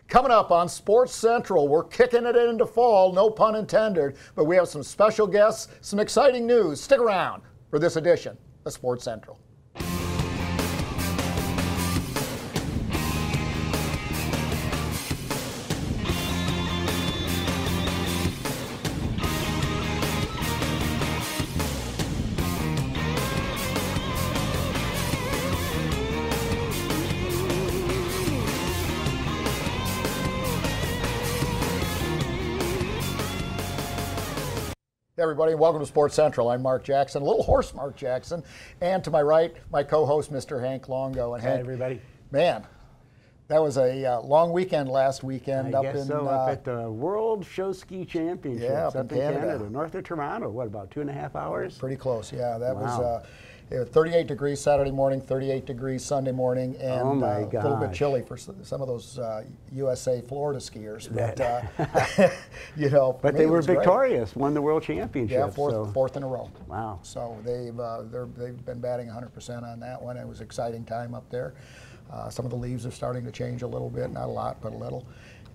Coming up on Sports Central, we're kicking it into fall, no pun intended, but we have some special guests, some exciting news. Stick around for this edition of Sports Central. Hey everybody, welcome to Sports Central. I'm Mark Jackson, a little hoarse Mark Jackson, and to my right, my co-host, Mr. Hank Longo. And Hank, everybody. Man, that was a long weekend last weekend. Up at the World Show Ski Championships up in Canada, north of Toronto. What, about 2.5 hours? Pretty close, yeah. That was 38 degrees Saturday morning, 38 degrees Sunday morning, and a little bit chilly for some of those USA Florida skiers. But you know, but they were victorious, won the World Championship. Yeah, fourth in a row. Wow! So they've been batting 100% on that one. It was an exciting time up there. Some of the leaves are starting to change a little bit, not a lot, but a little.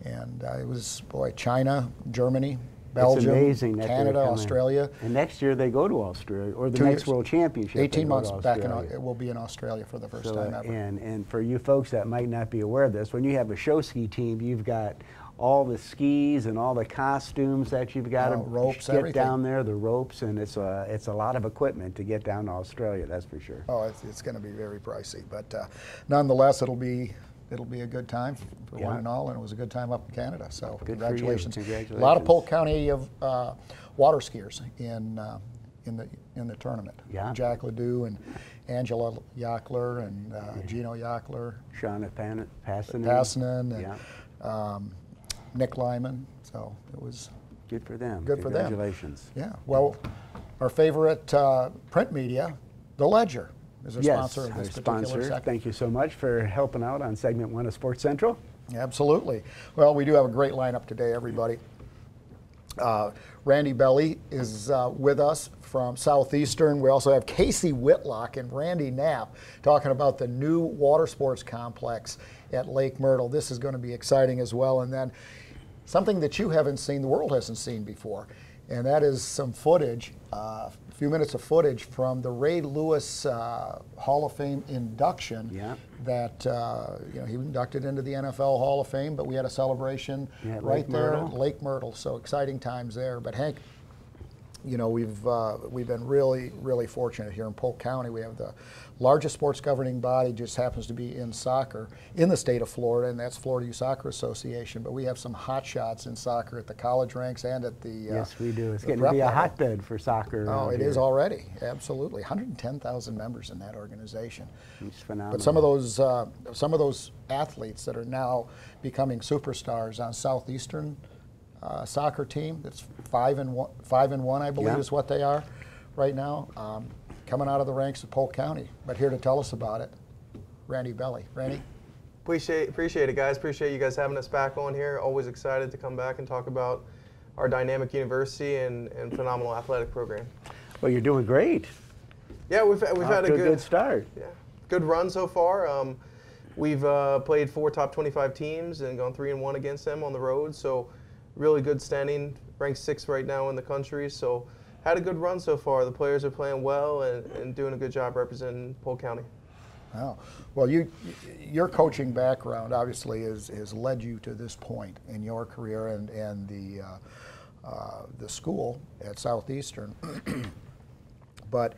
And it was, boy, China, Germany, Belgium, Canada, Australia. And next year they go to Australia, or the next World Championship. 18 months back it will be in Australia for the first time ever. And for you folks that might not be aware of this, when you have a show ski team, you've got all the skis and all the costumes that you've got to ropes, get everything down there, the ropes, and it's a lot of equipment to get down to Australia, that's for sure. Oh, it's going to be very pricey, but nonetheless, it'll be a good time for one and all, and it was a good time up in Canada. So congratulations. Congratulations. A lot of Polk County of water skiers in the tournament. Yeah. Jack Ledoux and Angela Yockler and Gino Yockler. Shauna Passanen. And Nick Lyman. So it was good for them. Good for them. Congratulations. Yeah. Well, our favorite print media, The Ledger, is our sponsor of this particular segment. Thank you so much for helping out on segment 1 of Sports Central. Absolutely. Well, we do have a great lineup today, everybody. Randy Belli is with us from Southeastern. We also have Casey Whitlock and Randy Knapp talking about the new water sports complex at Lake Myrtle. This is going to be exciting as well. And then something that you haven't seen, the world hasn't seen before, and that is some footage, a few minutes of footage from the Ray Lewis Hall of Fame induction. Yeah. That he inducted into the NFL Hall of Fame, but we had a celebration right there, Lake Myrtle. So exciting times there. But Hank, you know, we've been really fortunate here in Polk County. We have the largest sports governing body, just happens to be in soccer in the state of Florida, and that's Florida Youth Soccer Association. But we have some hot shots in soccer at the college ranks and at the yes, we do. It's getting to be a hotbed for soccer. Oh, it is already, absolutely. 110,000 members in that organization. It's phenomenal. But some of those athletes that are now becoming superstars on Southeastern soccer team, that's 5-1, I believe, is what they are right now. Coming out of the ranks of Polk County. But here to tell us about it, Randy Belli. Randy? Appreciate it, guys. Appreciate you guys having us back on here. Always excited to come back and talk about our dynamic university and phenomenal athletic program. Well, you're doing great. Yeah, we've had a good start. Yeah, good run so far. We've played 4 top 25 teams and gone 3-1 against them on the road. So really good standing, ranked 6th right now in the country. So had a good run so far. The players are playing well and doing a good job representing Polk County. Wow. Well, your coaching background obviously has led you to this point in your career and the school at Southeastern. But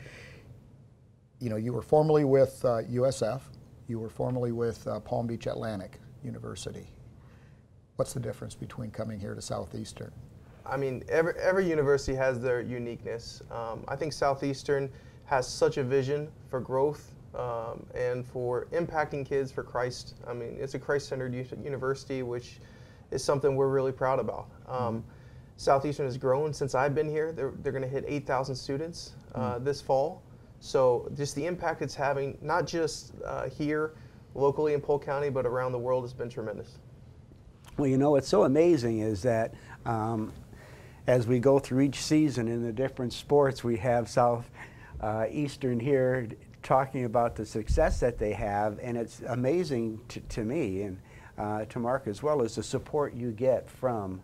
you know, you were formerly with USF. You were formerly with Palm Beach Atlantic University. What's the difference between coming here to Southeastern? I mean, every university has their uniqueness. I think Southeastern has such a vision for growth and for impacting kids for Christ. I mean, it's a Christ-centered university, which is something we're really proud about. Southeastern has grown since I've been here. They're going to hit 8,000 students this fall. So just the impact it's having, not just here locally in Polk County, but around the world, has been tremendous. Well, you know, what's so amazing is that as we go through each season in the different sports, we have Southeastern here talking about the success that they have, and it's amazing to me. And to Mark, as well as the support you get from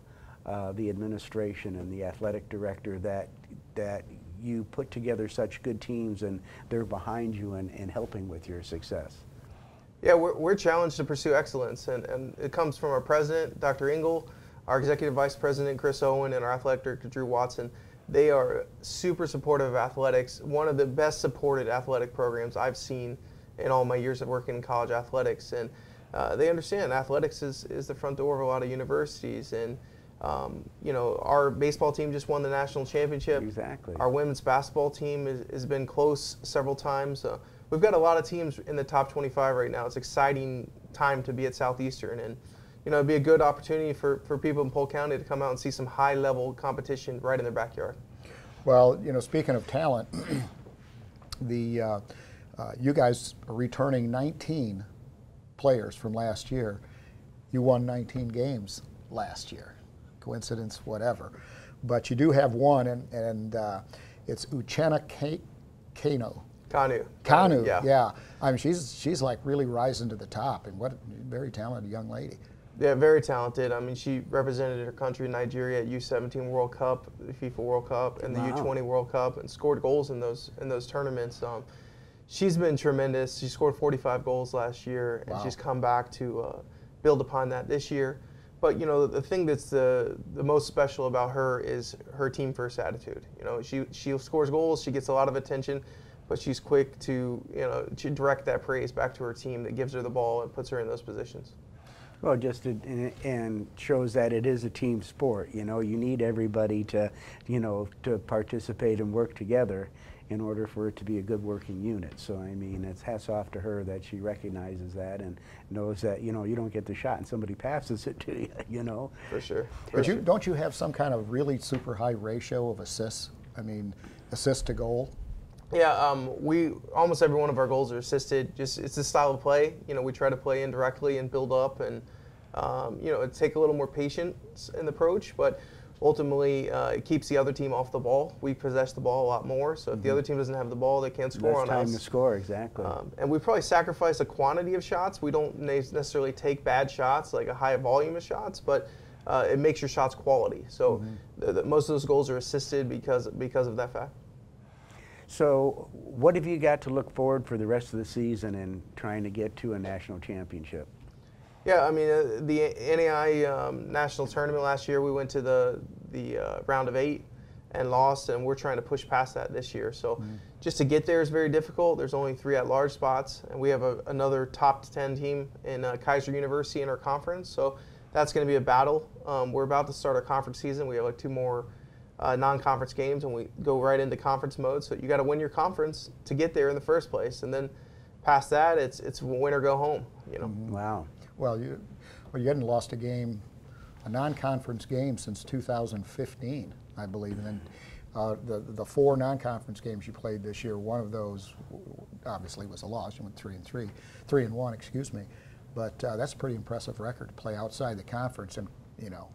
the administration and the athletic director, that you put together such good teams and they're behind you and helping with your success? Yeah, we're challenged to pursue excellence, and it comes from our president, Dr. Engel, our executive vice president, Chris Owen, and our athletic director, Drew Watson. They are super supportive of athletics, one of the best supported athletic programs I've seen in all my years of working in college athletics. And they understand athletics is the front door of a lot of universities. And you know, our baseball team just won the national championship. Exactly. Our women's basketball team has been close several times. We've got a lot of teams in the top 25 right now. It's an exciting time to be at Southeastern, and you know, it'd be a good opportunity for people in Polk County to come out and see some high-level competition right in their backyard. Well, you know, speaking of talent, you guys are returning 19 players from last year. You won 19 games last year. Coincidence, whatever. But you do have one, and it's Uchenna Kano. Kanu, yeah. I mean, she's like really rising to the top, and what a very talented young lady. Yeah, very talented. I mean, she represented her country in Nigeria at U17 World Cup, the FIFA World Cup, and the U20 World Cup, and scored goals in those tournaments. She's been tremendous. She scored 45 goals last year, and she's come back to build upon that this year. But you know, the thing that's the most special about her is her team first attitude. You know, she scores goals, she gets a lot of attention, but she's quick to to direct that praise back to her team that gives her the ball and puts her in those positions. Well, and shows that it is a team sport. You know, you need everybody to to participate and work together in order for it to be a good working unit. So I mean, it's hats off to her that she recognizes that and knows that you don't get the shot and somebody passes it to you. For sure. But don't you have some kind of really super high ratio of assists? I mean, assist to goal. Yeah, we almost every one of our goals are assisted. Just it's the style of play. You know, we try to play indirectly and build up, and it take a little more patience in the approach, but ultimately it keeps the other team off the ball. We possess the ball a lot more, so if the other team doesn't have the ball, they can't score on us. Less time to score, exactly. And we probably sacrifice a quantity of shots. We don't necessarily take bad shots, like a high volume of shots, but it makes your shots quality. So most of those goals are assisted because of that fact. So what have you got to look forward for the rest of the season and trying to get to a national championship? Yeah, I mean, the NAI national tournament last year, we went to the round of 8 and lost, and we're trying to push past that this year. So just to get there is very difficult. There's only 3 at-large spots, and we have another top 10 team in Keiser University in our conference. So that's going to be a battle. We're about to start our conference season. We have like 2 more non-conference games, and we go right into conference mode. So you got to win your conference to get there in the first place, and then past that, it's win or go home. Wow. Well, you hadn't lost a non-conference game since 2015, I believe, and then the 4 non-conference games you played this year, one of those obviously was a loss. You went 3-1, excuse me, but that's a pretty impressive record to play outside the conference and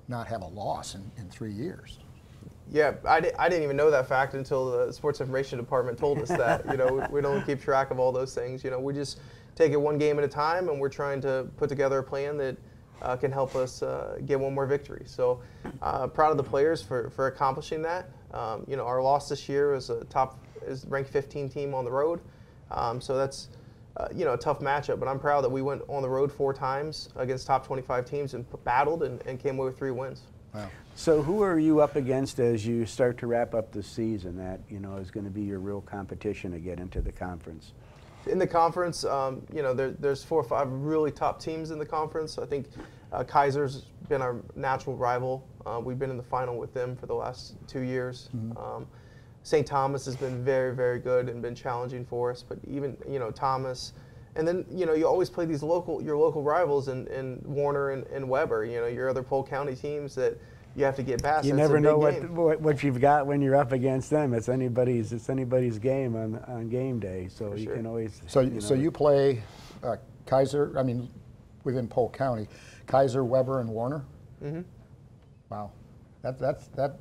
not have a loss in 3 years. Yeah, I didn't even know that fact until the sports information department told us that. We don't keep track of all those things. We just take it one game at a time, and we're trying to put together a plan that can help us get one more victory. So proud of the players for accomplishing that. Our loss this year is ranked 15 team on the road. So that's a tough matchup, but I'm proud that we went on the road 4 times against top 25 teams and battled and came away with 3 wins. Wow. So who are you up against as you start to wrap up the season that is going to be your real competition to get into the conference? In the conference, there's 4 or 5 really top teams in the conference. I think Keiser's been our natural rival. We've been in the final with them for the last 2 years. St. Thomas has been very, very good and been challenging for us. But even Thomas, and then you always play these your local rivals in Warner and Weber. Your other Polk County teams that you have to get past. You never know what you've got when you're up against them. It's anybody's game on game day. So you can always. So you play Keiser. I mean, within Polk County, Keiser, Weber, and Warner. Wow, that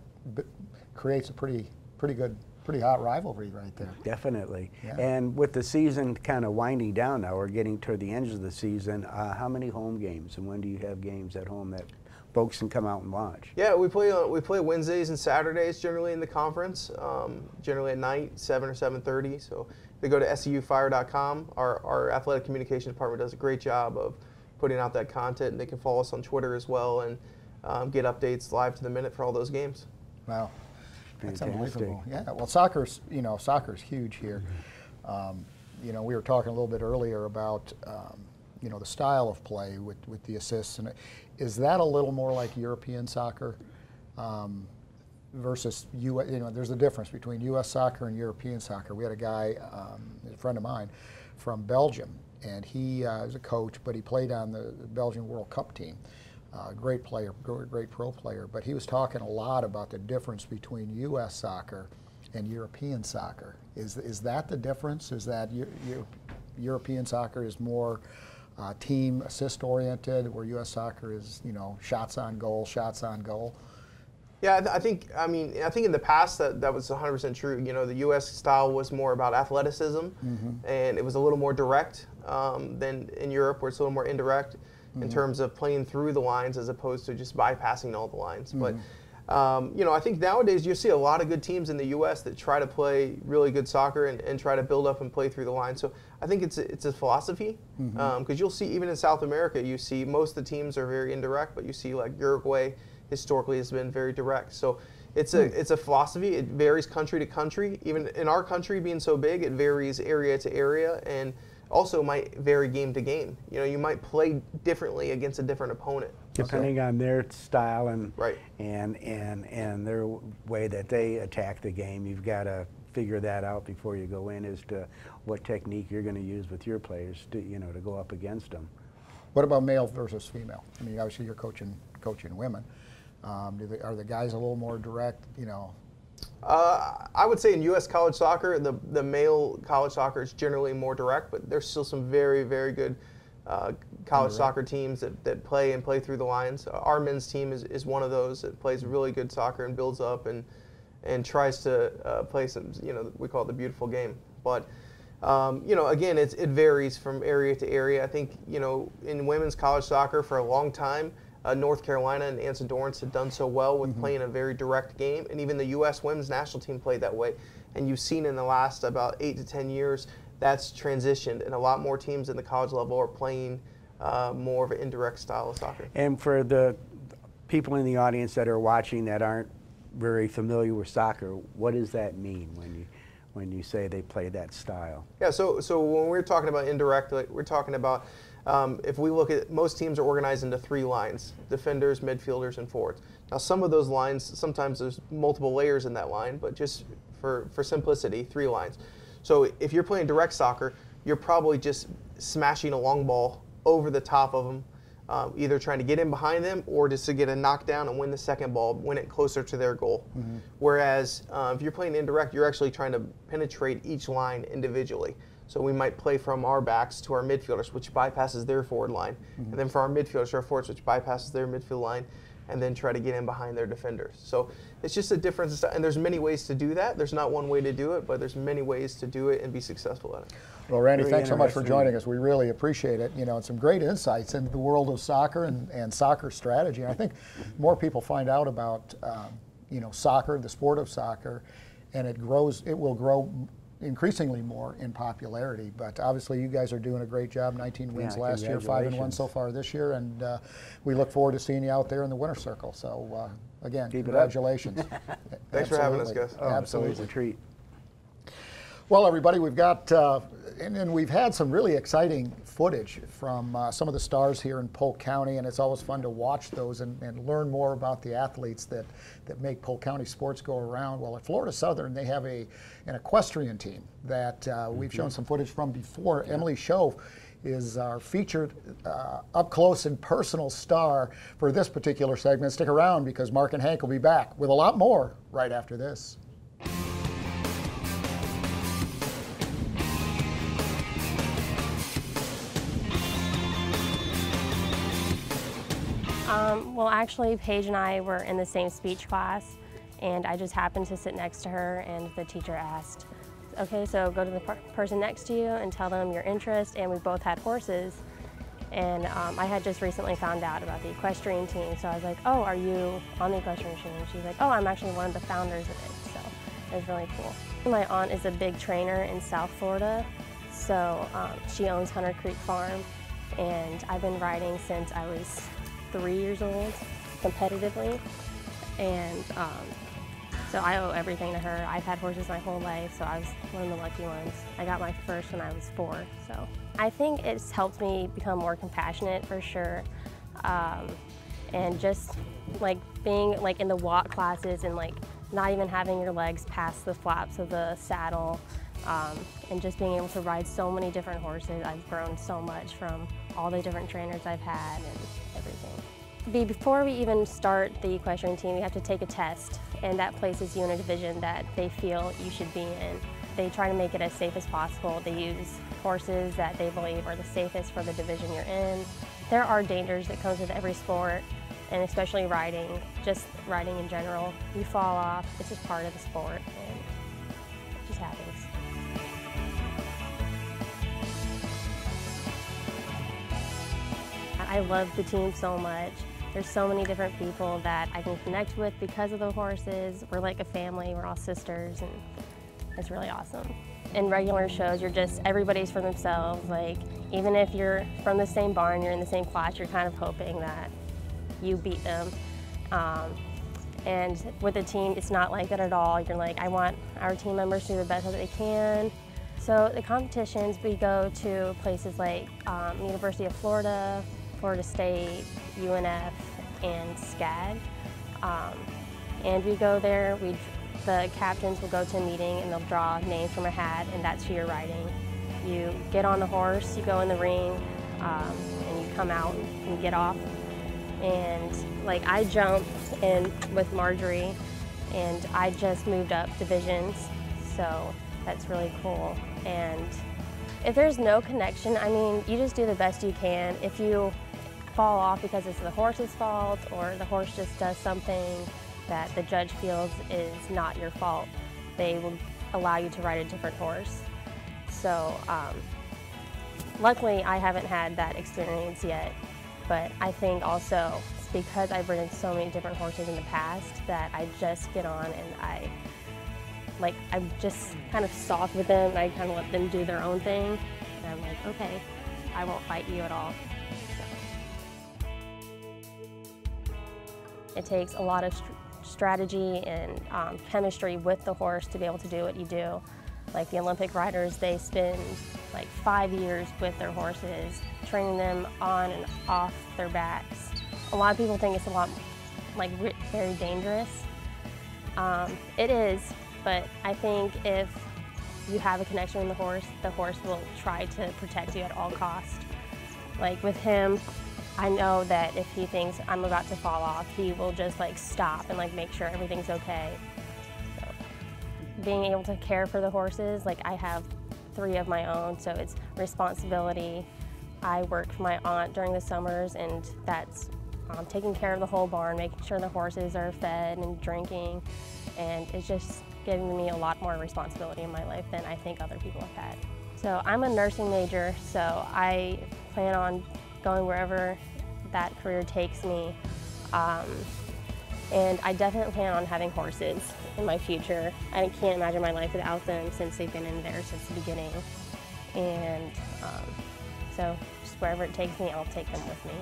creates a pretty good pretty hot rivalry right there. Definitely. Yeah. And with the season kind of winding down now, we're getting toward the end of the season. How many home games, and when do you have games at home that folks can come out and watch? Yeah, we play Wednesdays and Saturdays generally in the conference, generally at night, 7 or 7:30. So they go to seufire.com. Our athletic communication department does a great job of putting out that content, and they can follow us on Twitter as well and get updates live to the minute for all those games. Wow, that's Fantastic. unbelievable. Yeah, well, soccer's huge here. We were talking a little bit earlier about the style of play with the assists, and is that a little more like European soccer versus U.S.? There's a difference between U.S. soccer and European soccer. We had a guy, a friend of mine, from Belgium, and he was a coach, but he played on the Belgian World Cup team. Great player, great pro player, but he was talking a lot about the difference between U.S. soccer and European soccer. Is that the difference? Is that European soccer is more team assist oriented, where U.S. soccer is shots on goal? Yeah, I think in the past that was 100% true. The U.S. style was more about athleticism, and it was a little more direct than in Europe, where it's a little more indirect in terms of playing through the lines as opposed to just bypassing all the lines. But I think nowadays you see a lot of good teams in the U.S. that try to play really good soccer and try to build up and play through the line. So I think it's a philosophy, because you'll see even in South America, you see most of the teams are very indirect, but you see like Uruguay historically has been very direct. So it's a philosophy. It varies country to country. Even in our country being so big, it varies area to area, and also might vary game to game. You might play differently against a different opponent, depending on their style and right. and their way that they attack the game. You've got to figure that out before you go in as to what technique you're going to use with your players to to go up against them. What about male versus female? I mean, obviously you're coaching women. Are the guys a little more direct? I would say in U.S. college soccer, the male college soccer is generally more direct, but there's still some very, very good college soccer teams that play through the lines. Our men's team is one of those that plays really good soccer and builds up and tries to play some, we call it the beautiful game. But, again, it varies from area to area. I think, in women's college soccer for a long time, North Carolina and Anson Dorrance had done so well with playing a very direct game, and even the U.S. women's national team played that way. And you've seen in the last about 8 to 10 years that's transitioned, and a lot more teams in the college level are playing more of an indirect style of soccer. And for the people in the audience that are watching that aren't very familiar with soccer, what does that mean when you say they play that style? Yeah, so when we're talking about indirect, we're talking about if we look at, most teams are organized into 3 lines: defenders, midfielders, and forwards. Now some of those lines, sometimes there's multiple layers in that line, but just for simplicity, 3 lines. So if you're playing direct soccer, you're probably just smashing a long ball over the top of them, either trying to get in behind them or just to get a knockdown and win the second ball, win it closer to their goal. Whereas if you're playing indirect, you're actually trying to penetrate each line individually. So we might play from our backs to our midfielders, which bypasses their forward line. And then for our midfielders, our forwards, which bypasses their midfield line, and then try to get in behind their defenders. So it's just a difference, and there's many ways to do that. There's not one way to do it, but there's many ways to do it and be successful at it. Well, Randy, Very thanks so much for joining us. We really appreciate it. And some great insights into the world of soccer and soccer strategy. And I think more people find out about soccer, the sport of soccer, and it will grow increasingly more in popularity. But obviously you guys are doing a great job. 19 wins last year, 5-1 so far this year, and we look forward to seeing you out there in the winner's circle. So again, congratulations. Thanks for having us, guys. Absolutely. It's a treat. Well, everybody, we've got, and we've had some really exciting footage from some of the stars here in Polk County, and it's always fun to watch those and learn more about the athletes that make Polk County sports go around. Well, at Florida Southern, they have an equestrian team that we've shown some footage from before. Emily Shoaff is our featured up close and personal star for this particular segment. Stick around, because Mark and Hank will be back with a lot more right after this. Well, actually, Paige and I were in the same speech class, and I just happened to sit next to her, and the teacher asked, okay, so go to the person next to you and tell them your interest, and we both had horses. And I had just recently found out about the equestrian team, so I was like, oh, are you on the equestrian team? And she's like, oh, I'm actually one of the founders of it, so it was really cool. My aunt is a big trainer in South Florida, so she owns Hunter Creek Farm, and I've been riding since I was 3 years old, competitively, and so I owe everything to her. I've had horses my whole life, so I was one of the lucky ones. I got my first when I was 4, so. I think it's helped me become more compassionate for sure, and just like being like in the walk classes and like not even having your legs past the flaps of the saddle, and just being able to ride so many different horses. I've grown so much from all the different trainers I've had and everything. Before we even start the equestrian team, we have to take a test, and that places you in a division that they feel you should be in. They try to make it as safe as possible. They use horses that they believe are the safest for the division you're in. There are dangers that comes with every sport, and especially riding, just riding in general. You fall off, it's just part of the sport, and it just happens. I love the team so much. There's so many different people that I can connect with because of the horses. We're like a family, we're all sisters, and it's really awesome. In regular shows, everybody's for themselves. Like, even if you're from the same barn, you're in the same class, you're kind of hoping that you beat them. And with the team, it's not like that at all. You're like, I want our team members to do the best that they can. So the competitions, we go to places like University of Florida, Florida State, UNF, and SCAD. And we go there, the captains will go to a meeting and they'll draw names from a hat, and that's who you're riding. You get on the horse, you go in the ring, and you come out and you get off. And like, I jumped in with Marjorie, and I just moved up divisions, so that's really cool. And if there's no connection, I mean, you just do the best you can. If you fall off because it's the horse's fault, or the horse just does something that the judge feels is not your fault, they will allow you to ride a different horse. So luckily I haven't had that experience yet, but I think also it's because I've ridden so many different horses in the past that I just get on and I'm just kind of soft with them, and I kind of let them do their own thing, and I'm like, okay, I won't fight you at all. It takes a lot of strategy and chemistry with the horse to be able to do what you do. Like the Olympic riders, they spend like 5 years with their horses, training them on and off their backs. A lot of people think it's a lot, like, very dangerous. It is, but I think if you have a connection with the horse will try to protect you at all costs. Like with him, I know that if he thinks I'm about to fall off, he will just like stop and like make sure everything's okay. So being able to care for the horses, like I have 3 of my own, so it's responsibility. I work for my aunt during the summers, and that's taking care of the whole barn, making sure the horses are fed and drinking, and it's just giving me a lot more responsibility in my life than I think other people have had. So I'm a nursing major, so I plan on going wherever that career takes me. And I definitely plan on having horses in my future. I can't imagine my life without them, since they've been in there since the beginning. And so just wherever it takes me, I'll take them with me.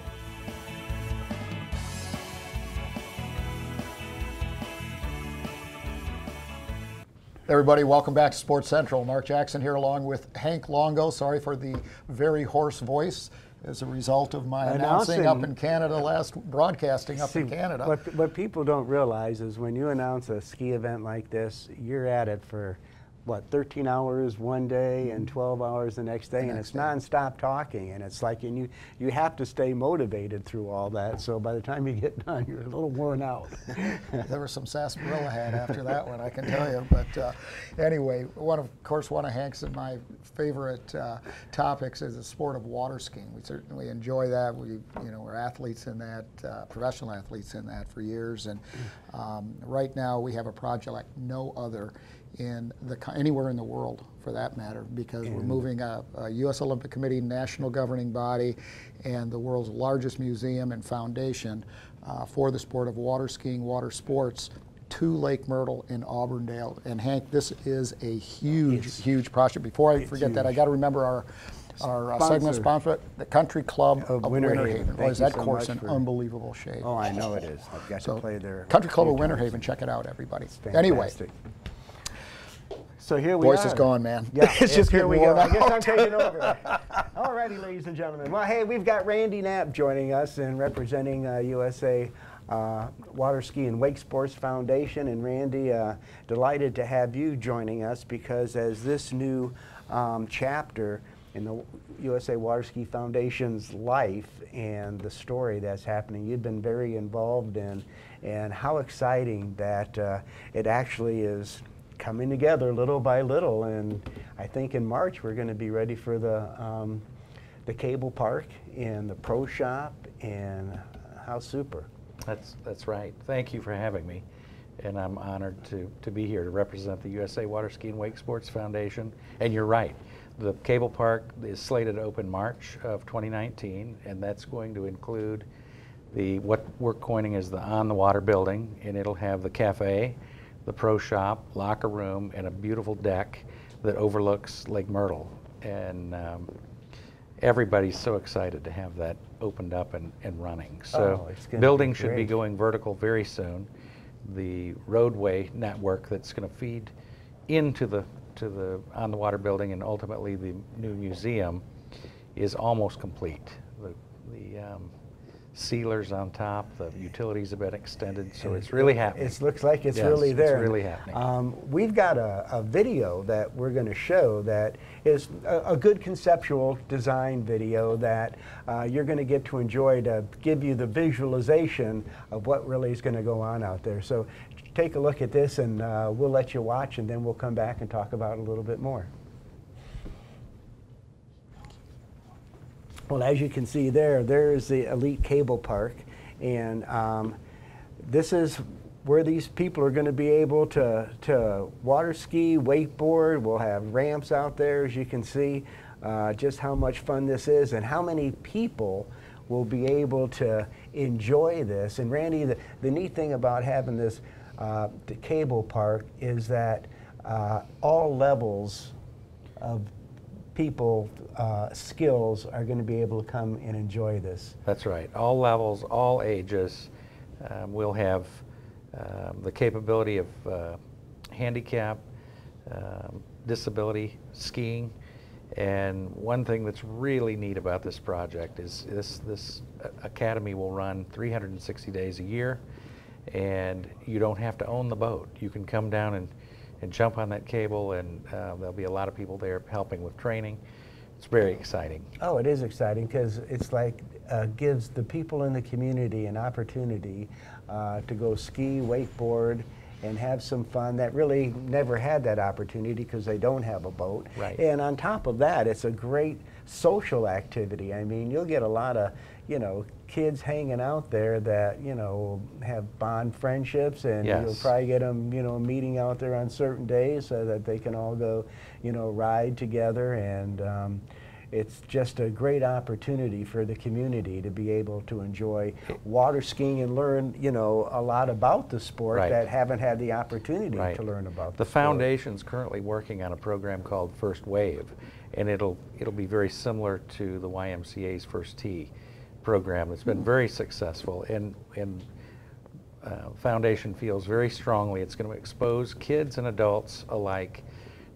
Everybody, welcome back to Sports Central. Mark Jackson here along with Hank Longo. Sorry for the very hoarse voice as a result of my announcing up in Canada, broadcasting up in Canada. What people don't realize is when you announce a ski event like this, you're at it for what, 13 hours one day and 12 hours the next day, and next it's day. nonstop talking, and it's like, and you have to stay motivated through all that, so by the time you get done, you're a little worn out. There was some sarsaparilla had after that one, I can tell you. But anyway, of course, one of Hank's and my favorite topics is the sport of water skiing. We certainly enjoy that. We're athletes in that, professional athletes in that for years, and right now we have a project like no other anywhere in the world, for that matter, because we're moving a U.S. Olympic Committee, national governing body, and the world's largest museum and foundation for the sport of water skiing, water sports, to Lake Myrtle in Auburndale. And Hank, this is a huge project. Before I forget that, I got to remember our segment sponsor, the Country Club of Winter Haven. Boy, is that course in unbelievable shape. Oh, I know it is. I've got to play there. Country Club of Winter Haven, check it out, everybody. Anyway. So here we are. Voice is gone, man. Yeah, it's just here we go. I I guess I'm taking over. All righty, ladies and gentlemen. Well, hey, we've got Randy Knapp joining us and representing USA Water Ski and Wake Sports Foundation. And Randy, delighted to have you joining us, because as this new chapter in the USA Water Ski Foundation's life and the story that's happening, you've been very involved in, and how exciting that it actually is coming together little by little. And I think in March we're going to be ready for the cable park and the pro shop, and how super. That's right. Thank you for having me, and I'm honored to be here to represent the USA Water Ski and Wake Sports Foundation. And you're right, the cable park is slated to open March of 2019, and that's going to include what we're coining as the on the water building, and it'll have the cafe, the pro shop, locker room, and a beautiful deck that overlooks Lake Myrtle. And everybody's so excited to have that opened up and running. So building should be going vertical very soon. The roadway network that's going to feed into the on the water building and ultimately the new museum is almost complete. The sealers on top, the utilities have been extended, so it's really happening. It looks like it's really there. It's really happening. We've got a video that we're going to show that is a good conceptual design video that you're going to get to enjoy, to give you the visualization of what really is going to go on out there. So take a look at this, and we'll let you watch, and then we'll come back and talk about it a little bit more. Well, as you can see there's the Elite Cable Park, and this is where these people are going to be able to water ski, wakeboard. We'll have ramps out there, as you can see, just how much fun this is and how many people will be able to enjoy this. And Randy, the neat thing about having this the cable park is that all levels of people, skills are going to be able to come and enjoy this. That's right. All levels, all ages. We'll have the capability of handicap, disability skiing. And one thing that's really neat about this project is this academy will run 360 days a year, and you don't have to own the boat. You can come down and jump on that cable, and there'll be a lot of people there helping with training. It's very exciting. Oh, it is exciting, because it's like gives the people in the community an opportunity to go ski, wakeboard, and have some fun that really never had that opportunity because they don't have a boat. Right. And on top of that, it's a great social activity. I mean, you'll get a lot of, kids hanging out there that, have bond friendships, and Yes. you'll probably get them, meeting out there on certain days so that they can all go, ride together. And it's just a great opportunity for the community to be able to enjoy water skiing and learn, a lot about the sport Right. that haven't had the opportunity Right. to learn about The sport. foundation's currently working on a program called First Wave, and it'll be very similar to the YMCA's First Tee program. It's been very successful, and Foundation feels very strongly it's going to expose kids and adults alike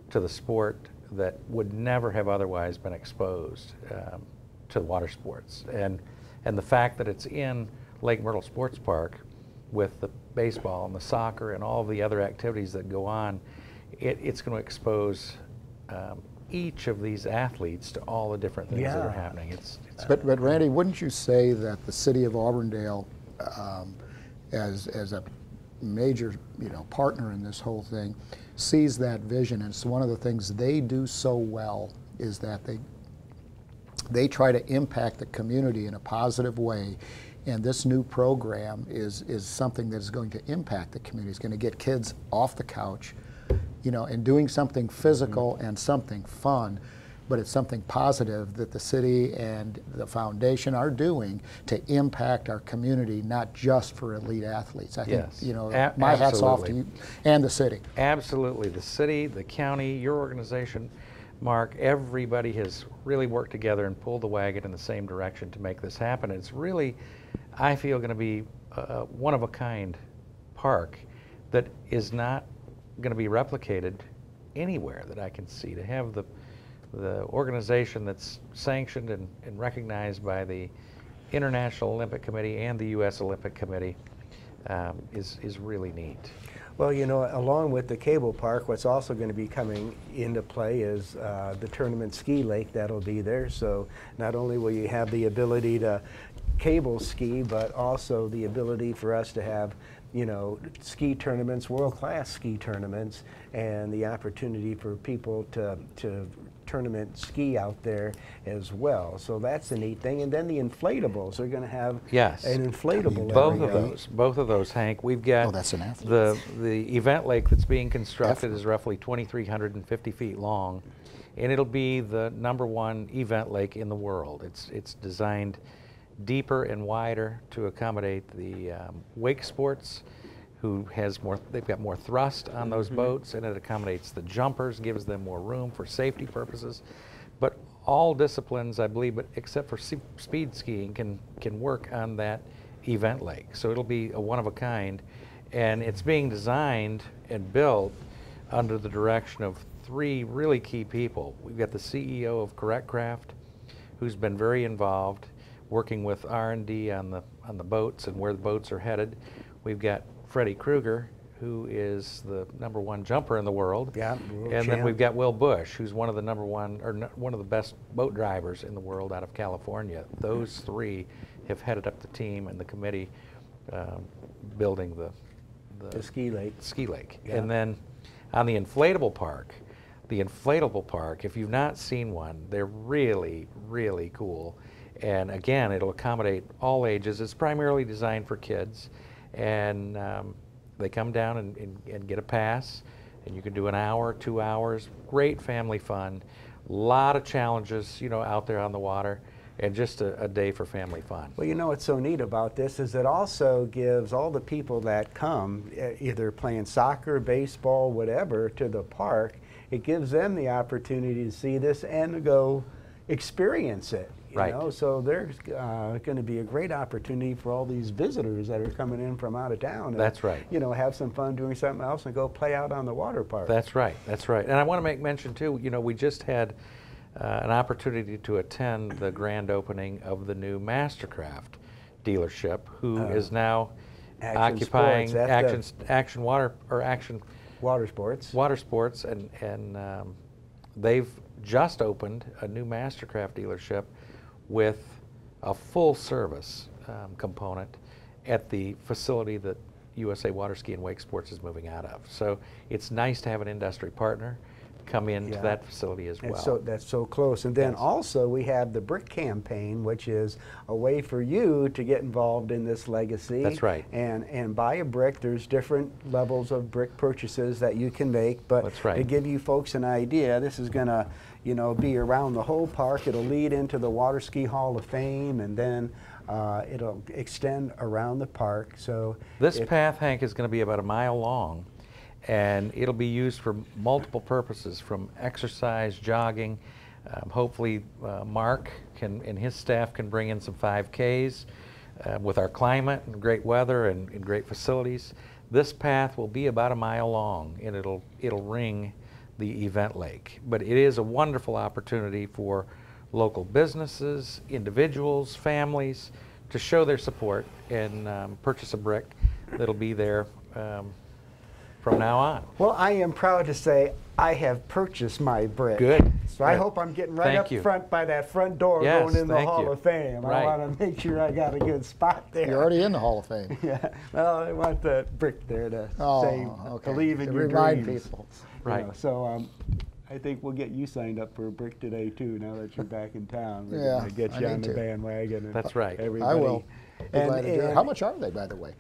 to the sport that would never have otherwise been exposed to water sports. And the fact that it's in Lake Myrtle Sports Park with the baseball and the soccer and all the other activities that go on it's going to expose each of these athletes to all the different things that are happening. It's But Randy, wouldn't you say that the city of Auburndale, as a major partner in this whole thing, sees that vision? And it's one of the things they do so well is that they try to impact the community in a positive way. And this new program is something that is going to impact the community. It's going to get kids off the couch, and doing something physical and something fun, but it's something positive that the city and the foundation are doing to impact our community, not just for elite athletes. I think, my hat's off to you and the city. Absolutely. The city, the county, your organization, Mark, everybody has really worked together and pulled the wagon in the same direction to make this happen. It's really, I feel, going to be a one-of-a-kind park that is not going to be replicated anywhere that I can see. To have the organization that's sanctioned and recognized by the International Olympic Committee and the U.S. Olympic Committee is really neat. Well, along with the cable park, what's also going to be coming into play is the tournament ski lake that'll be there. So not only will you have the ability to cable ski, but also the ability for us to have ski tournaments, world-class ski tournaments, and the opportunity for people to tournament ski out there as well. So that's a neat thing. And then the inflatables are going to have an inflatable. Both of those, Hank. We've got that's an athlete. The event lake that's being constructed is roughly 2,350 feet long, and it'll be the #1 event lake in the world. It's designed deeper and wider to accommodate the wake sports, who has more, they've got more thrust on those boats, and it accommodates the jumpers, gives them more room for safety purposes. But all disciplines, I believe, but except for speed skiing, can work on that event lake. So it'll be a one-of-a-kind, and it's being designed and built under the direction of 3 really key people. We've got the CEO of Correct Craft, who's been very involved, working with R&D on the boats and where the boats are headed. We've got Freddie Krueger, who is the #1 jumper in the world. And then we've got Will Bush, who's one of the one of the best boat drivers in the world out of California. Those 3 have headed up the team and the committee building the ski lake. And then on the inflatable park, if you've not seen one, they're really, really cool. And again, it'll accommodate all ages. It's primarily designed for kids. And they come down and get a pass, and you can do an hour, 2 hours. Great family fun. A lot of challenges, out there on the water, and just a day for family fun. Well, what's so neat about this is it also gives all the people that come, either playing soccer, baseball, whatever, to the park, it gives them the opportunity to see this and to go experience it. So there's going to be a great opportunity for all these visitors that are coming in from out of town. That's right. Have some fun doing something else and go play out on the water park. That's right. And I want to make mention too, we just had an opportunity to attend the grand opening of the new Mastercraft dealership, who is now occupying Action Water Sports, and they've just opened a new Mastercraft dealership with a full service component at the facility that USA Water Ski and Wake Sports is moving out of. So it's nice to have an industry partner come into that facility as well. So that's so close. And then also we have the Brick Campaign, which is a way for you to get involved in this legacy. That's right. And buy a brick. There's different levels of brick purchases that you can make. But that's right. To give you folks an idea, this is going to be around the whole park. It'll lead into the Water Ski Hall of Fame, and then it'll extend around the park. So this path, Hank, is going to be about a mile long, and it'll be used for multiple purposes, from exercise, jogging. Hopefully Mark and his staff can bring in some 5Ks. With our climate and great weather and great facilities, this path will be about a mile long, and it'll ring the event lake. But it is a wonderful opportunity for local businesses, individuals, families to show their support and purchase a brick that'll be there from now on. Well, I am proud to say I have purchased my brick. Good. So I Good. hope I'm getting right Thank up you. front by that front door Yes, going in the thank Hall you. of Fame. Right. I want to make sure I got a good spot there. You're already in the Hall of Fame. Yeah. Well, I want the brick there to Oh, say, okay. believe in To your remind dreams. people. You Right. know, so I think we'll get you signed up for a brick today too. Now that you're back in town, we're Yeah, gonna get I you on need the to. bandwagon. And That's right. Everybody. I will. Be glad to do it. and- How much are they, by the way?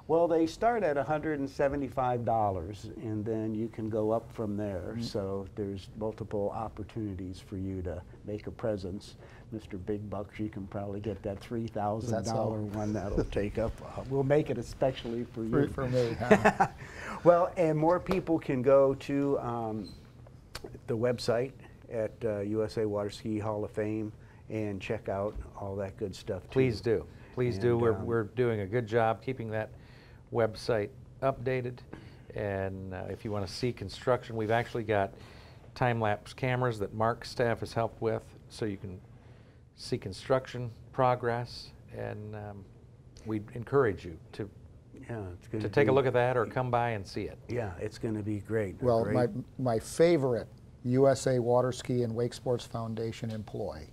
Well, they start at $175, and then you can go up from there. Mm-hmm. So there's multiple opportunities for you to make a presence. Mr. Big Bucks, you can probably get that $3,000 so? one that'll take up. We'll make it especially for you. For me, huh? Well, and more people can go to the website at USA Water Ski Hall of Fame and check out all that good stuff too. Please do. Please do. And, We're doing a good job keeping that website updated. And if you want to see construction, we've actually got time-lapse cameras that Mark's staff has helped with, so you can see construction progress. And we encourage you to Yeah, it's going to take a look at that or come by and see it. Yeah, it's going to be great. Well, Great. my favorite USA Water Ski and Wake Sports Foundation employee,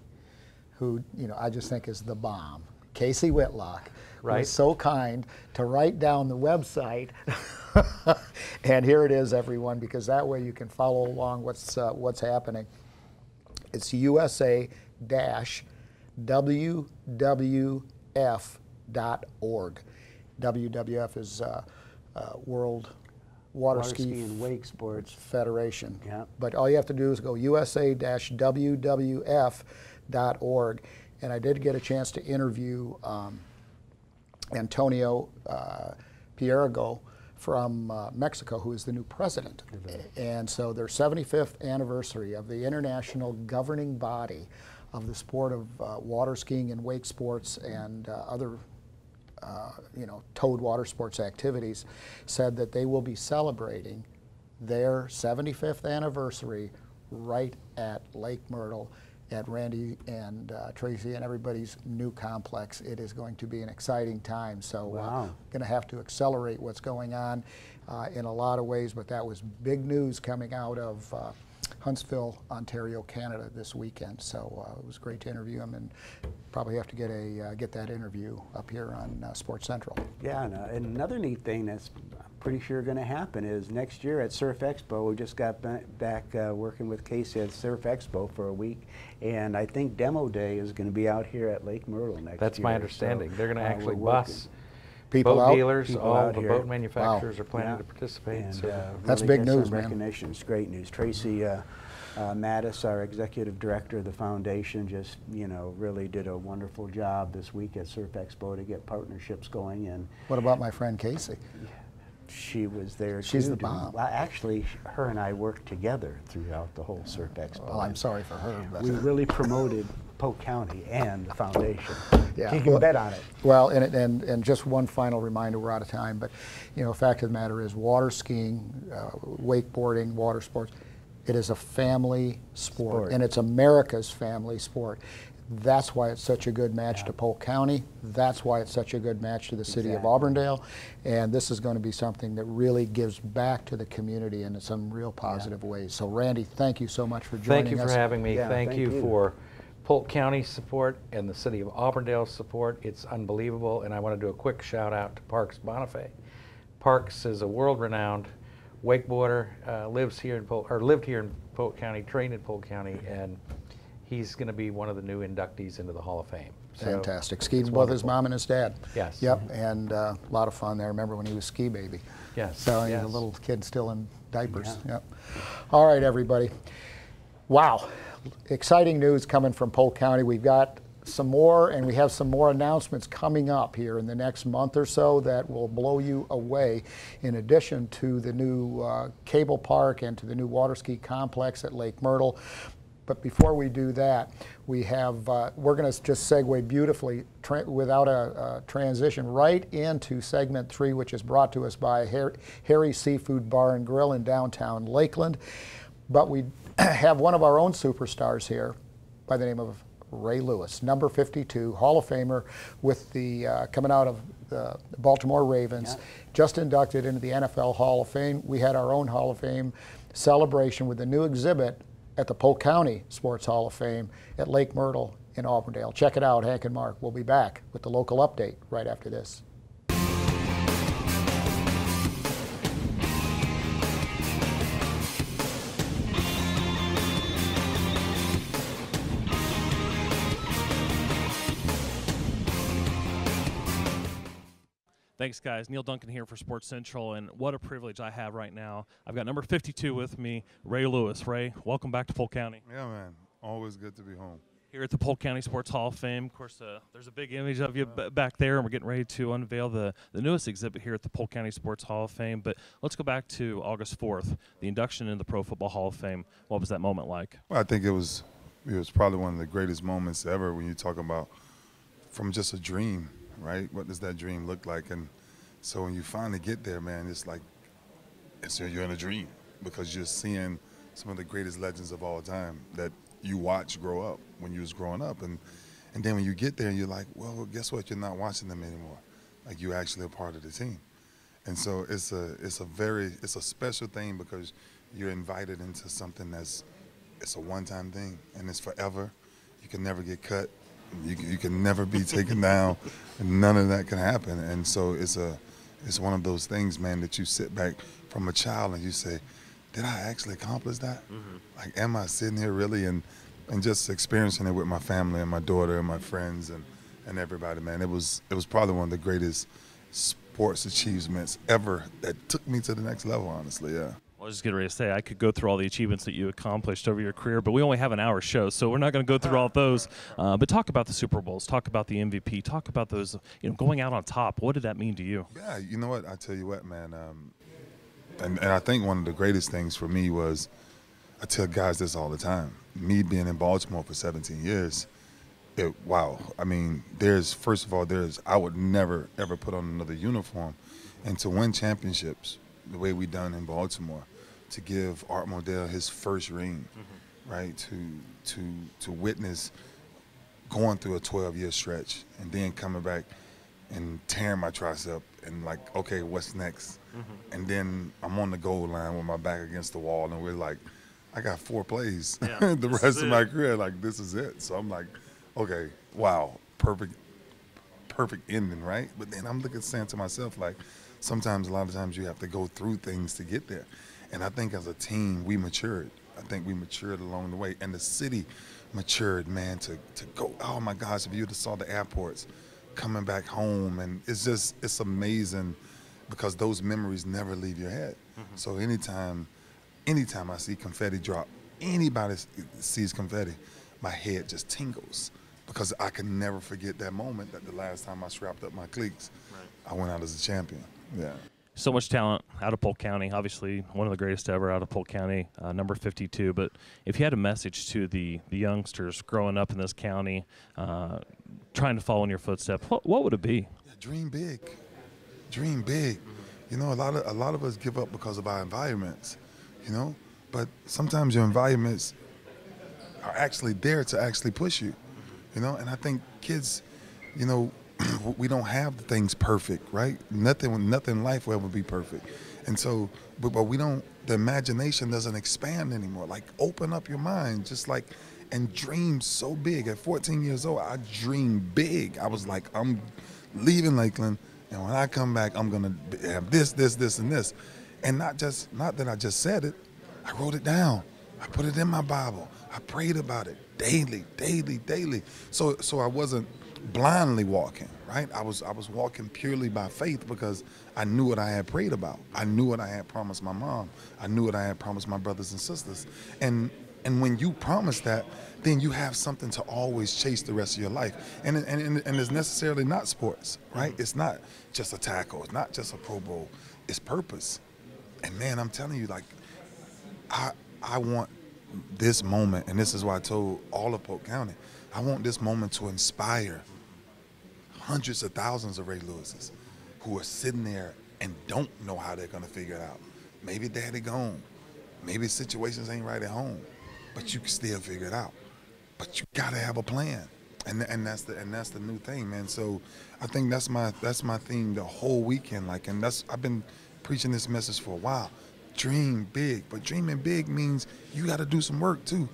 who I just think is the bomb, Casey Whitlock, Right. was so kind to write down the website, and here it is, everyone, because that way you can follow along what's happening. It's USA-WWF.org. WWF is World Water Ski and Wake Sports. Federation. Yeah. But all you have to do is go USA-WWF.org. And I did get a chance to interview Antonio Piergo from Mexico, who is the new president. And so their 75th anniversary of the international governing body of the sport of water skiing and wake sports and other towed water sports activities, said that they will be celebrating their 75th anniversary right at Lake Myrtle at Randy and Tracy and everybody's new complex. It is going to be an exciting time. So Wow. going to have to accelerate what's going on in a lot of ways, but that was big news coming out of Huntsville, Ontario, Canada this weekend. So it was great to interview him, and probably have to get that interview up here on Sports Central. Yeah, and another neat thing that's I'm pretty sure going to happen is next year at Surf Expo. We just got back working with Casey at Surf Expo for a week, and I think Demo Day is going to be out here at Lake Myrtle next year. That's my understanding. So, They're going to actually we're working. bus People boat out? dealers, People all out the here. boat manufacturers are planning Yeah. to participate. And, so That's really big get news, some man. recognition. It's great news. Tracy Mattis, our executive director of the foundation, just really did a wonderful job this week at Surf Expo to get partnerships going, and What about my friend Casey? she was there. She's too, the doing- bomb. Well, actually, her and I worked together throughout the whole Surf Expo. Well, I'm sorry for her. But We really promoted Polk County and the foundation. Yeah. You can bet on it. Well, and just one final reminder, we're out of time, but fact of the matter is water skiing, wakeboarding, water sports, it is a family sport, and it's America's family sport. That's why it's such a good match to Polk County. That's why it's such a good match to the city of Auburndale. And this is going to be something that really gives back to the community in some real positive ways. So Randy, thank you so much for joining us. thank you for having me. Yeah, thank thank you you. for Polk County's support and the city of Auburndale's support. It's unbelievable, and I want to do a quick shout out to Parks Bonifay. Parks is a world-renowned wakeboarder, lived here in Polk County, trained in Polk County, and he's going to be one of the new inductees into the Hall of Fame. So Fantastic. Skied it's with both his wonderful. mom and his dad. Yes. Yep, and a lot of fun there. I remember when he was ski baby. Yes, So he's yes. a little kid still in diapers. Yeah. Yep. All right, everybody. Wow. Exciting news coming from Polk County. We've got some more, and we have some more announcements coming up here in the next month or so that will blow you away, in addition to the new cable park and to the new water ski complex at Lake Myrtle. But before we do that, we have, we're going to just segue beautifully without a transition right into segment 3, which is brought to us by Harry's Seafood Bar and Grill in downtown Lakeland. But we have one of our own superstars here by the name of Ray Lewis, number 52, Hall of Famer with the coming out of the Baltimore Ravens, just inducted into the NFL Hall of Fame. We had our own Hall of Fame celebration with a new exhibit at the Polk County Sports Hall of Fame at Lake Myrtle in Auburndale. Check it out, Hank and Mark. We'll be back with the local update right after this. Thanks, guys. Neal Duncan here for Sports Central, and what a privilege I have right now. I've got number 52 with me, Ray Lewis. Ray, welcome back to Polk County. Yeah, man. Always good to be home. Here at the Polk County Sports Hall of Fame. Of course, there's a big image of you back there, and we're getting ready to unveil the newest exhibit here at the Polk County Sports Hall of Fame. But let's go back to August 4th, the induction into the Pro Football Hall of Fame. What was that moment like? Well, I think it was probably one of the greatest moments ever when you talk about from just a dream, right? What does that dream look like? And so when you finally get there, man, it's like you're in a dream because you're seeing some of the greatest legends of all time that you watch grow up when you was growing up. And then when you get there, you're like, well, guess what? You're not watching them anymore. Like, you're actually a part of the team. And so it's a special thing because you're invited into something it's a one-time thing, and it's forever. You can never get cut. You can never be taken down. And none of that can happen. And so it's one of those things, man, that you sit back from a child and you say, did I actually accomplish that? Mm-hmm. Like, am I sitting here really and just experiencing it with my family and my daughter and my friends and everybody, man. It was probably one of the greatest sports achievements ever that took me to the next level, honestly, yeah. I was just getting ready to say, I could go through all the achievements that you accomplished over your career, but we only have an hour show, so we're not going to go through all of those. But talk about the Super Bowls, talk about the MVP, talk about those, going out on top. What did that mean to you? Yeah, you know what? I tell you what, man. And I think one of the greatest things for me was, I tell guys this all the time, me being in Baltimore for 17 years, wow. I mean, first of all, I would never, ever put on another uniform. And to win championships the way we done in Baltimore, to give Art Modell his first ring, right, to witness going through a 12-year stretch and then coming back and tearing my tricep and like, okay, what's next? And then I'm on the goal line with my back against the wall and we're like, I got 4 plays the rest of my career, like this is it. So I'm like, okay, wow, perfect ending, right? But then I'm saying to myself, like, sometimes, a lot of times you have to go through things to get there. And I think as a team, we matured. I think we matured along the way. And the city matured, man, to go, oh my gosh, if you just saw the airports coming back home. And it's amazing because those memories never leave your head. So anytime I see confetti drop, anybody sees confetti, my head just tingles because I can never forget that moment that the last time I strapped up my cleats, I went out as a champion. Yeah. So much talent out of Polk County, obviously one of the greatest ever out of Polk County, number 52. But if you had a message to the youngsters growing up in this county, trying to follow in your footsteps, what would it be? Yeah, dream big. Dream big. You know, a lot of us give up because of our environments, but sometimes your environments are actually there to actually push you, and I think kids, we don't have things perfect, right? Nothing in life will ever be perfect. And so, but the imagination doesn't expand anymore. Like, open up your mind, and dream so big. At 14 years old, I dreamed big. I was like, I'm leaving Lakeland, and when I come back, I'm gonna have this, and this. And not that I just said it, I wrote it down. I put it in my Bible. I prayed about it daily. So I wasn't blindly walking, right? I was walking purely by faith because I knew what I had prayed about. I knew what I had promised my mom. I knew what I had promised my brothers and sisters. And when you promise that, then you have something to always chase the rest of your life. And it's necessarily not sports, right? It's not just a tackle. It's not just a Pro Bowl. It's purpose. And man, I'm telling you, like, I want this moment, and this is why I told all of Polk County, I want this moment to inspire hundreds of thousands of Ray Lewises who are sitting there and don't know how they're going to figure it out. Maybe daddy gone. Maybe situations ain't right at home, but you can still figure it out. but you got to have a plan. And that's the new thing, man. So I think that's my theme the whole weekend. Like, and I've been preaching this message for a while. Dream big, but dreaming big means you got to do some work too.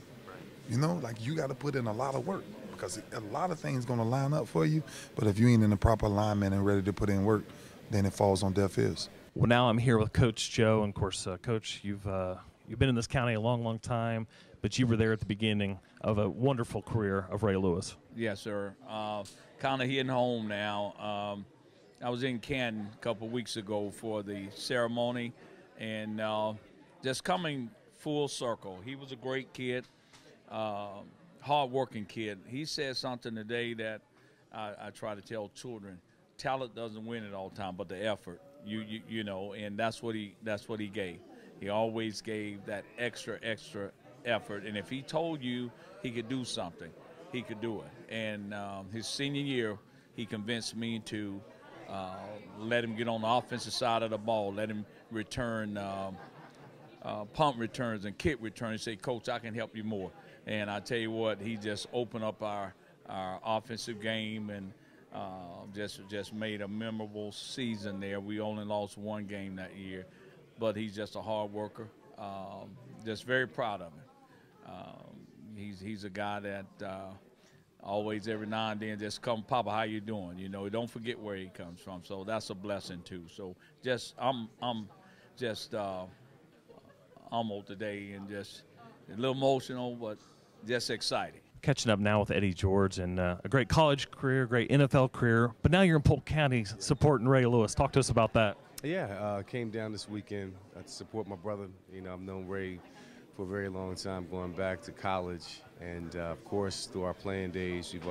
You know, like you got to put in a lot of work because a lot of things going to line up for you. But if you ain't in the proper alignment and ready to put in work, then it falls on deaf ears. Well, now I'm here with Coach Joe, and of course, Coach, you've been in this county a long, long time, but you were there at the beginning of a wonderful career of Ray Lewis. Yes, sir. Kind of hitting home now. I was in Canton a couple of weeks ago for the ceremony, and just coming full circle. He was a great kid, hard-working kid. He said something today that I try to tell children: talent doesn't win it all the time, but the effort. You know, and that's what he gave. He always gave that extra effort, and if he told you he could do something, he could do it. And his senior year, he convinced me to let him get on the offensive side of the ball, let him return punt returns and kick returns. Say, Coach, I can help you more. And I tell you what, he just opened up our offensive game and just made a memorable season there. We only lost one game that year, but he's just a hard worker. Just very proud of him. He's a guy that always every now and then just come, Papa, how you doing? You know, don't forget where he comes from. So that's a blessing too. So just I'm just humbled today and just a little emotional, but just excited. Catching up now with Eddie George and a great college career, great NFL career, but now you're in Polk County supporting Ray Lewis. Talk to us about that. Yeah, came down this weekend to support my brother. You know, I've known Ray for a very long time, going back to college. And, of course, through our playing days, we've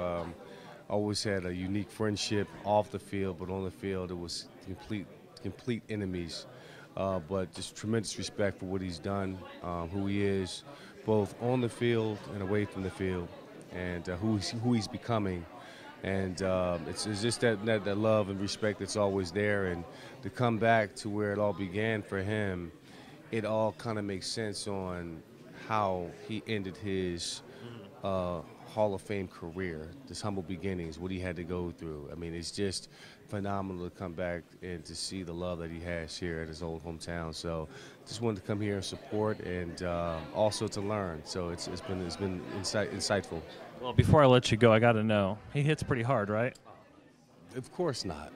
always had a unique friendship off the field, but on the field it was complete enemies. But just tremendous respect for what he's done, who he is, both on the field and away from the field, and who he's becoming. And it's just that love and respect that's always there. And to come back to where it all began for him, it all kind of makes sense on how he ended his Hall of Fame career, his humble beginnings, what he had to go through. I mean, it's just phenomenal to come back and to see the love that he has here at his old hometown. So just wanted to come here and support and also to learn. So it's been insightful. Well, before I let you go, I got to know, he hits pretty hard, right? Of course not.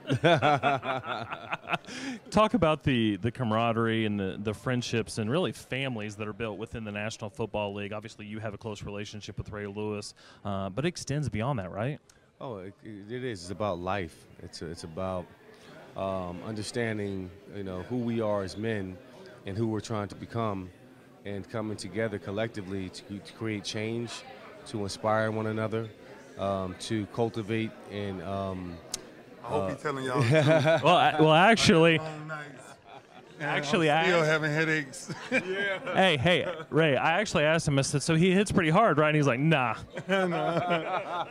Talk about the camaraderie and the friendships and really families that are built within the National Football League. Obviously, you have a close relationship with Ray Lewis, but it extends beyond that, right? Oh, it is. It's about life. It's about understanding, you know, who we are as men and who we're trying to become, and coming together collectively to create change, to inspire one another, to cultivate and. I hope he's telling y'all. well, actually, I'm still having headaches. Yeah. Hey, Ray, I actually asked him, I said, so he hits pretty hard, right? And he's like, nah.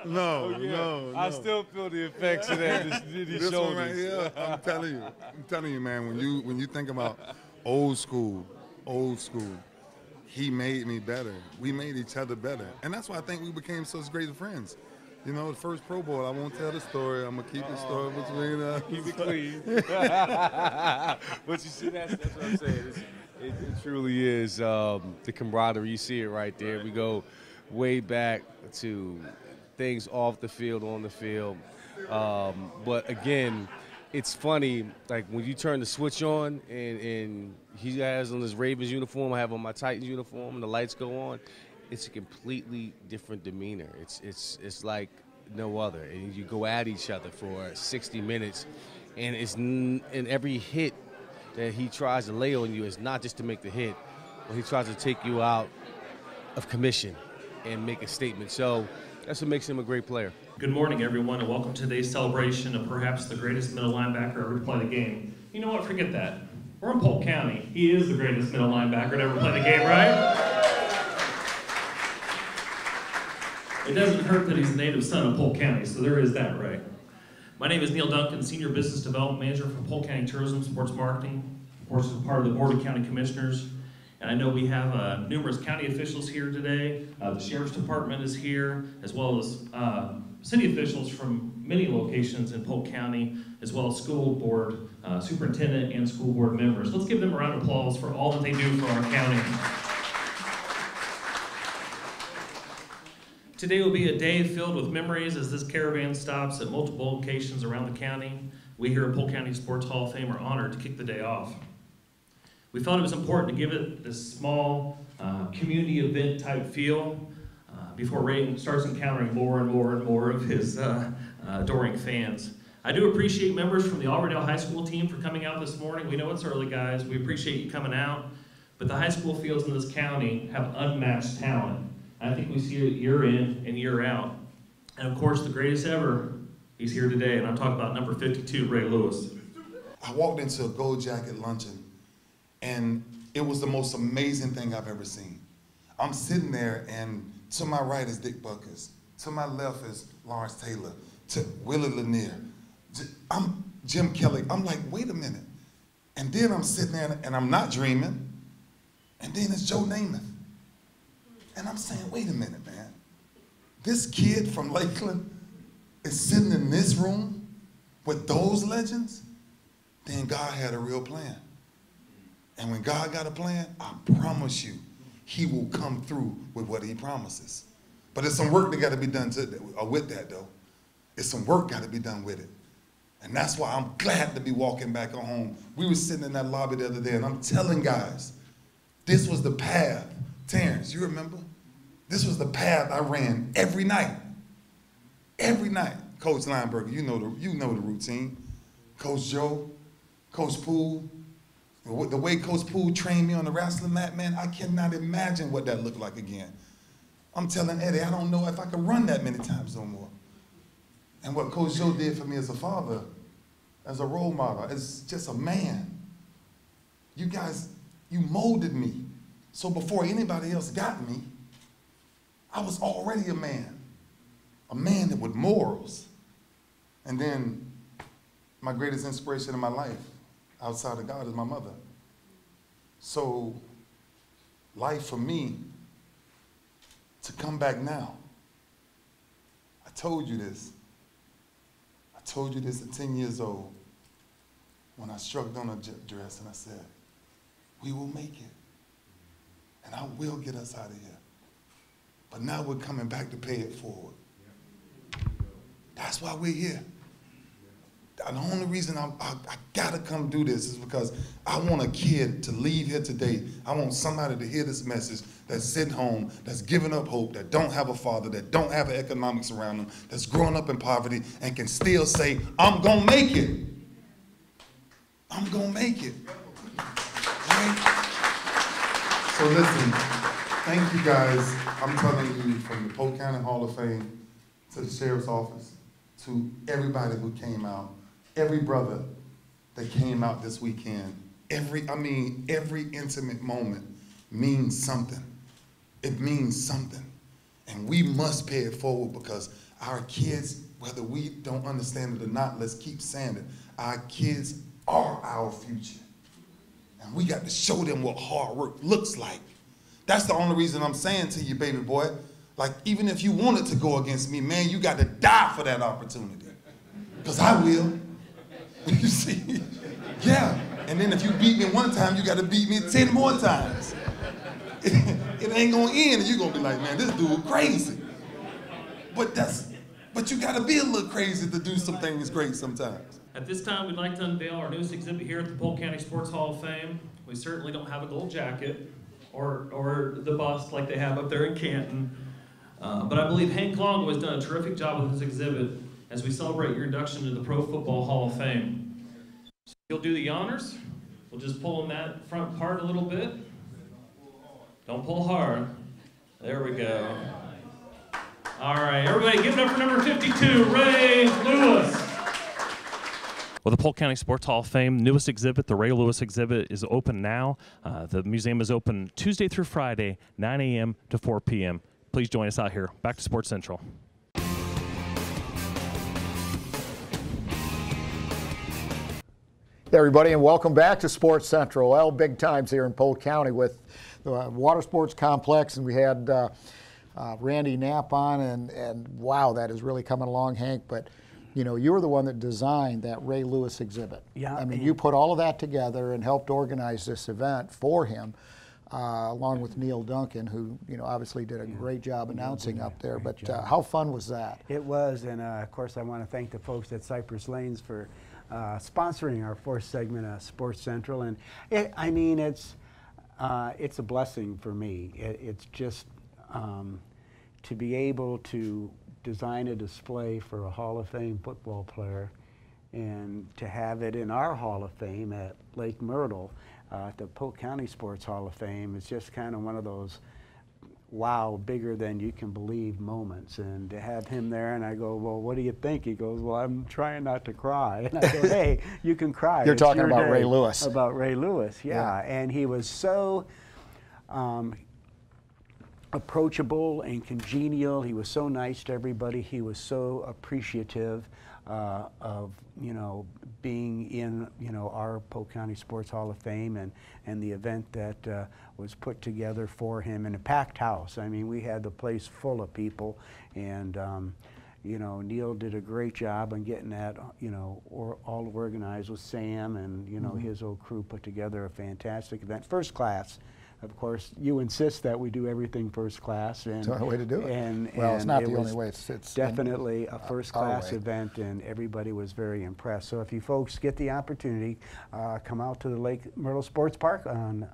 No. I still feel the effects of that. This one right here, I'm telling you, man, when you think about old school, he made me better. We made each other better. And that's why I think we became such great friends. You know, the first Pro Bowl, I won't tell the story. I'm going to keep the story between us. Keep it clean. But you see, that's what I'm saying. It truly is the camaraderie. You see it right there. We go way back to things off the field, on the field. But, again, it's funny, like when you turn the switch on and he has on his Ravens uniform, I have on my Titans uniform, and the lights go on. It's a completely different demeanor. It's like no other. And you go at each other for 60 minutes, and and every hit that he tries to lay on you is not just to make the hit, but he tries to take you out of commission and make a statement. So that's what makes him a great player. Good morning, everyone, and welcome to today's celebration of perhaps the greatest middle linebacker ever to play the game. You know what? Forget that. We're in Polk County. He is the greatest middle linebacker to ever play the game, right? It doesn't hurt that he's a native son of Polk County, so there is that, right? My name is Neal Duncan, Senior Business Development Manager for Polk County Tourism Sports Marketing. Of course, I'm part of the Board of County Commissioners. And I know we have numerous county officials here today. The Sheriff's Department is here, as well as city officials from many locations in Polk County, as well as school board superintendent and school board members. Let's give them a round of applause for all that they do for our county. Today will be a day filled with memories as this caravan stops at multiple locations around the county. We here at Polk County Sports Hall of Fame are honored to kick the day off. We felt it was important to give it this small community event type feel before Ray starts encountering more and more of his adoring fans. I do appreciate members from the Auburndale High School team for coming out this morning. We know it's early, guys. We appreciate you coming out. But the high school fields in this county have unmatched talent. I think we see it year in and year out. And of course, the greatest ever, he's here today, and I'm talking about number 52, Ray Lewis. I walked into a gold jacket luncheon, and it was the most amazing thing I've ever seen. I'm sitting there, and to my right is Dick Buckers. To my left is Lawrence Taylor. To Willie Lanier. I'm Jim Kelly. I'm like, wait a minute. And then I'm sitting there, and I'm not dreaming. And then it's Joe Namath. And I'm saying, wait a minute, man. This kid from Lakeland is sitting in this room with those legends? Then God had a real plan. And when God got a plan, I promise you, he will come through with what he promises. But there's some work that got to be done with that, though. There's some work got to be done with it. And that's why I'm glad to be walking back home. We were sitting in that lobby the other day, and I'm telling guys, this was the path. Terrence, you remember? This was the path I ran every night. Every night. Coach Lineberger, you know the routine. Coach Joe, Coach Poole. The way Coach Poole trained me on the wrestling mat, man, I cannot imagine what that looked like again. I'm telling Eddie, I don't know if I can run that many times no more. And what Coach Joe did for me as a father, as a role model, as just a man. You guys, you molded me. So before anybody else got me, I was already a man with morals. And then my greatest inspiration in my life outside of God is my mother. So life for me to come back now. I told you this. I told you this at 10 years old when I struck on a dress and I said, we will make it. And I will get us out of here. But now we're coming back to pay it forward. That's why we're here. The only reason I gotta come do this is because I want a kid to leave here today. I want somebody to hear this message that's sitting home, that's giving up hope, that don't have a father, that don't have economics around them, that's growing up in poverty and can still say, I'm gonna make it. I'm gonna make it. Right? So listen, thank you guys. I'm telling you, from the Polk County Hall of Fame to the Sheriff's Office, to everybody who came out, every brother that came out this weekend, every intimate moment means something. It means something. And we must pay it forward because our kids, whether we don't understand it or not, let's keep saying it, our kids are our future. And we got to show them what hard work looks like. That's the only reason I'm saying to you, baby boy, like, even if you wanted to go against me, man, you got to die for that opportunity. Because I will. You see? Yeah. And then if you beat me one time, you got to beat me 10 more times. It ain't going to end, and you're going to be like, man, this dude crazy. But you got to be a little crazy to do some things great sometimes. At this time, we'd like to unveil our newest exhibit here at the Polk County Sports Hall of Fame. We certainly don't have a gold jacket or the bust like they have up there in Canton. But I believe Hank Longo has done a terrific job with this exhibit as we celebrate your induction into the Pro Football Hall of Fame. So you'll do the honors. We'll just pull on that front part a little bit. Don't pull hard. There we go. All right, everybody give it up for number 52, Ray Lewis. Well, the Polk County Sports Hall of Fame newest exhibit, the Ray Lewis exhibit, is open now. The museum is open Tuesday through Friday, 9 a.m. to 4 p.m. Please join us out here. Back to Sports Central. Hey everybody, and welcome back to Sports Central. Well, big times here in Polk County with the water sports complex, and we had Randy Knapp on, and wow, that is really coming along, Hank. But you know, you were the one that designed that Ray Lewis exhibit. Yeah. I mean, you put all of that together and helped organize this event for him, along with Neal Duncan, who, you know, obviously did a great job announcing up there. But how fun was that? It was, and of course I want to thank the folks at Cypress Lanes for sponsoring our fourth segment of Sports Central. And I mean, it's a blessing for me. It's just to be able to design a display for a Hall of Fame football player and to have it in our Hall of Fame at Lake Myrtle, at the Polk County Sports Hall of Fame. It's just kind of one of those wow, bigger than you can believe moments. And to have him there, and I go, well, what do you think? He goes, well, I'm trying not to cry. And I go, hey, you can cry. You're It's talking your about day. Ray Lewis. About Ray Lewis, yeah. And he was so approachable and congenial. He was so nice to everybody. He was so appreciative of, you know, being in, you know, our Polk County Sports Hall of Fame and the event that was put together for him in a packed house. I mean, we had the place full of people, and you know, Neal did a great job on getting that, you know, all organized with Sam, and, you know, his old crew put together a fantastic event, first class. Of course, you insist that we do everything first class, and It's the only way to do it. And, well, it's not it the was only way. It's definitely a first class way. event, and everybody was very impressed. So if you folks get the opportunity, come out to the Lake Myrtle Sports Park on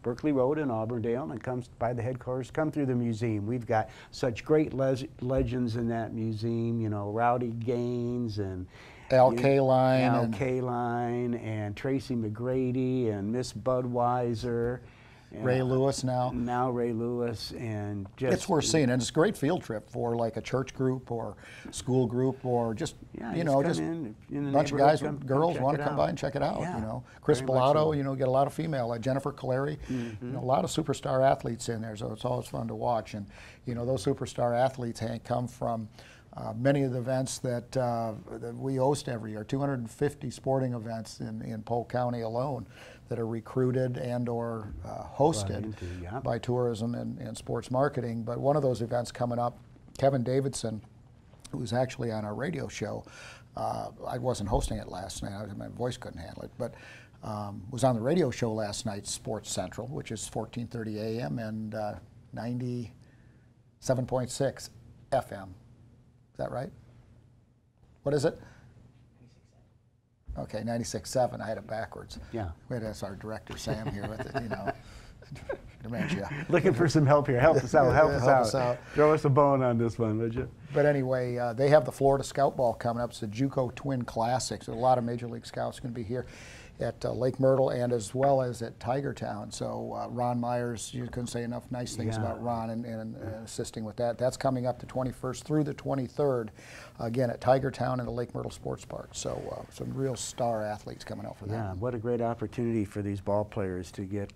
Berkeley Road in Auburndale, and come by the headquarters, come through the museum. We've got such great legends in that museum, you know, Rowdy Gaines and Al Kaline, Al Kaline and Tracy McGrady and Miss Budweiser. Ray Lewis now. Now Ray Lewis, and just It's worth seeing, and it's a great field trip for like a church group or school group or just, you know, just in a bunch of guys or girls check want it to come out. by and check it out. Yeah, You know, Chris very much Bellato, so. you know, get a lot of female, like Jennifer Caleri, you know, a lot of superstar athletes in there, so it's always fun to watch. And you know, those superstar athletes, Hank, come from many of the events that we host every year, 250 sporting events in Polk County alone that are recruited and or hosted by tourism and sports marketing. But one of those events coming up, Kevin Davidson, who was actually on our radio show, I wasn't hosting it last night, my voice couldn't handle it, but was on the radio show last night, Sports Central, which is 1430 AM and 97.6 FM. Is that right? What is it? Okay, 96.7. I had it backwards. Yeah. Wait, that's our director Sam here with it, you know, dementia. Looking for some help here. Help us out. Help us out. Throw us a bone on this one, would you? But anyway, they have the Florida Scout Ball coming up. It's the JUCO Twin Classics. A lot of Major League Scouts going to be here at Lake Myrtle and as well as at Tigertown. So Ron Myers, you couldn't say enough nice things about Ron and assisting with that. That's coming up the 21st through the 23rd, again at Tigertown and the Lake Myrtle Sports Park. So some real star athletes coming out for that. Yeah, what a great opportunity for these ball players to get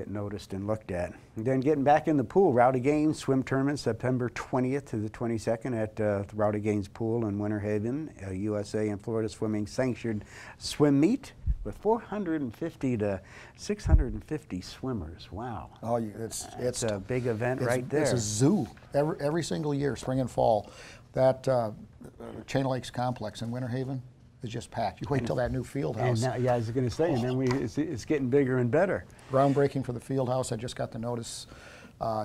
noticed and looked at. And then getting back in the pool, Rowdy Gaines swim tournament September 20th to the 22nd at the Rowdy Gaines Pool in Winter Haven, USA and Florida Swimming sanctioned swim meet with 450 to 650 swimmers. Wow. Oh, it's a big event right there. It's a zoo every single year, spring and fall. That Chain Lakes complex in Winter Haven is just packed. You wait till that new field house. And now, yeah, I was going to say, and then it's getting bigger and better. Groundbreaking for the field house. I just got the notice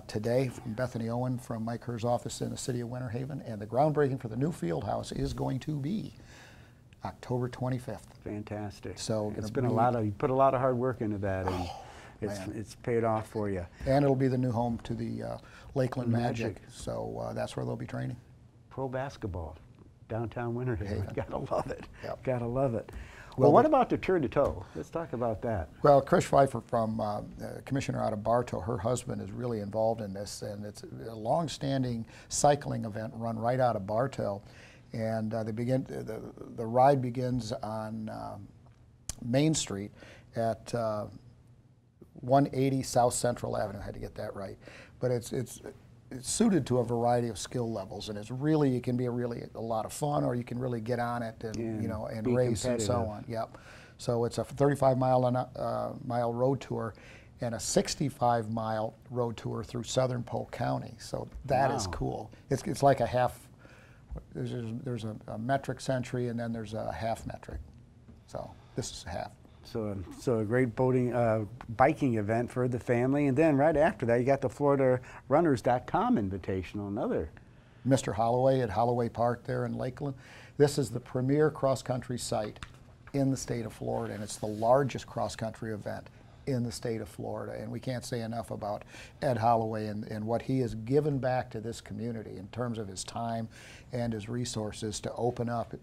today from Bethany Owen from Mike Kerr's office in the city of Winter Haven, and the groundbreaking for the new field house is going to be October 25th. Fantastic. So it's been you put a lot of hard work into that, and it's paid off for you. And it'll be the new home to the Lakeland Magic. So that's where they'll be training. Pro basketball, downtown Winter Haven. Gotta love it. Yep. Gotta love it. Well, what about the turn to toe? Let's talk about that. Well, Chris Pfeiffer from Commissioner out of Bartow, her husband is really involved in this, and it's a long-standing cycling event run right out of Bartow. And the ride begins on Main Street at 180 South Central Avenue. I had to get that right, but it's suited to a variety of skill levels, and it can be a lot of fun, or you can really get on it and you know, and race and so on. Yep. So it's a 35 mile road tour, and a 65-mile road tour through southern Polk County. So that is cool. It's like a half, there's a metric century and then there's a half metric. So this is half. So a great biking event for the family. And then right after that, you got the FloridaRunners.com Invitational, another. Mr. Holloway at Holloway Park there in Lakeland. This is the premier cross-country site in the state of Florida, and it's the largest cross-country event in the state of Florida. And we can't say enough about Ed Holloway and what he has given back to this community in terms of his time and his resources to open up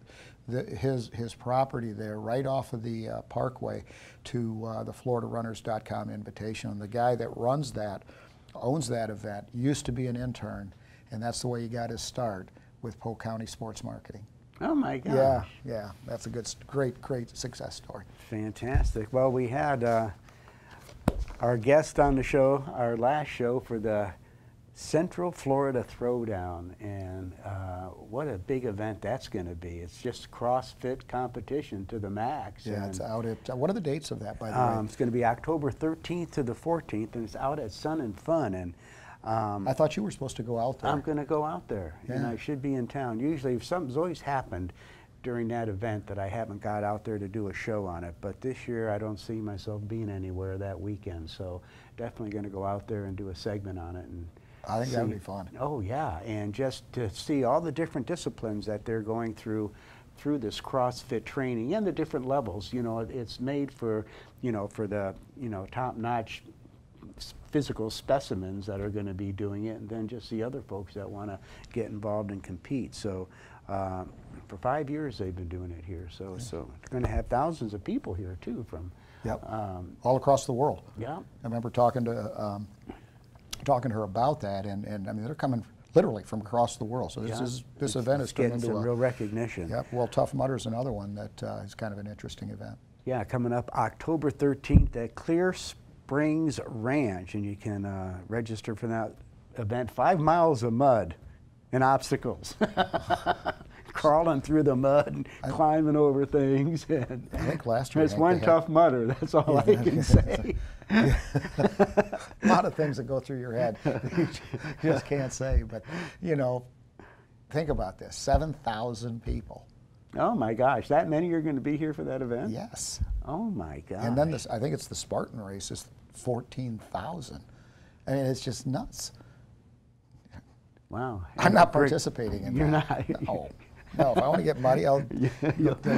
his property there right off of the Parkway to the FloridaRunners.com Invitational. And the guy that runs that, owns that event, used to be an intern, and that's the way he got his start with Polk County Sports Marketing. Oh my gosh. Yeah, that's a great success story. Fantastic. Well, we had our guest on the show, our last show for the Central Florida Throwdown, and what a big event that's going to be. It's just CrossFit competition to the max. Yeah, it's out at, what are the dates of that, by the way? It's going to be October 13th to the 14th, and it's out at Sun and Fun. And I thought you were supposed to go out there. I'm going to go out there, and I should be in town. Usually, if something's always happened during that event that I haven't got out there to do a show on it. But this year, I don't see myself being anywhere that weekend, so definitely going to go out there and do a segment on it. And I think that would be fun. Oh yeah, and just to see all the different disciplines that they're going through this CrossFit training and the different levels. You know, it's made for, for the, top-notch physical specimens that are going to be doing it, and then just the other folks that want to get involved and compete. So for 5 years they've been doing it here. So they're going to have thousands of people here too from all across the world. Yeah, I remember talking to her about that, and I mean they're coming literally from across the world. So this event is getting some real recognition. Yep. Well, Tough Mudder's another one that is kind of an interesting event. Yeah, coming up October 13th at Clear Springs Ranch, and you can register for that event. 5 miles of mud and obstacles. Crawling through the mud and climbing over things. And I think last year it's one Tough Mudder, that's all I can say. A lot of things that go through your head you just can't say. But, think about this, 7,000 people. Oh my gosh, that many are going to be here for that event? Yes. Oh my gosh. And then I think it's the Spartan race is 14,000. I mean, it's just nuts. Wow. I'm not participating in that. You're not? No, if I want to get muddy, I'll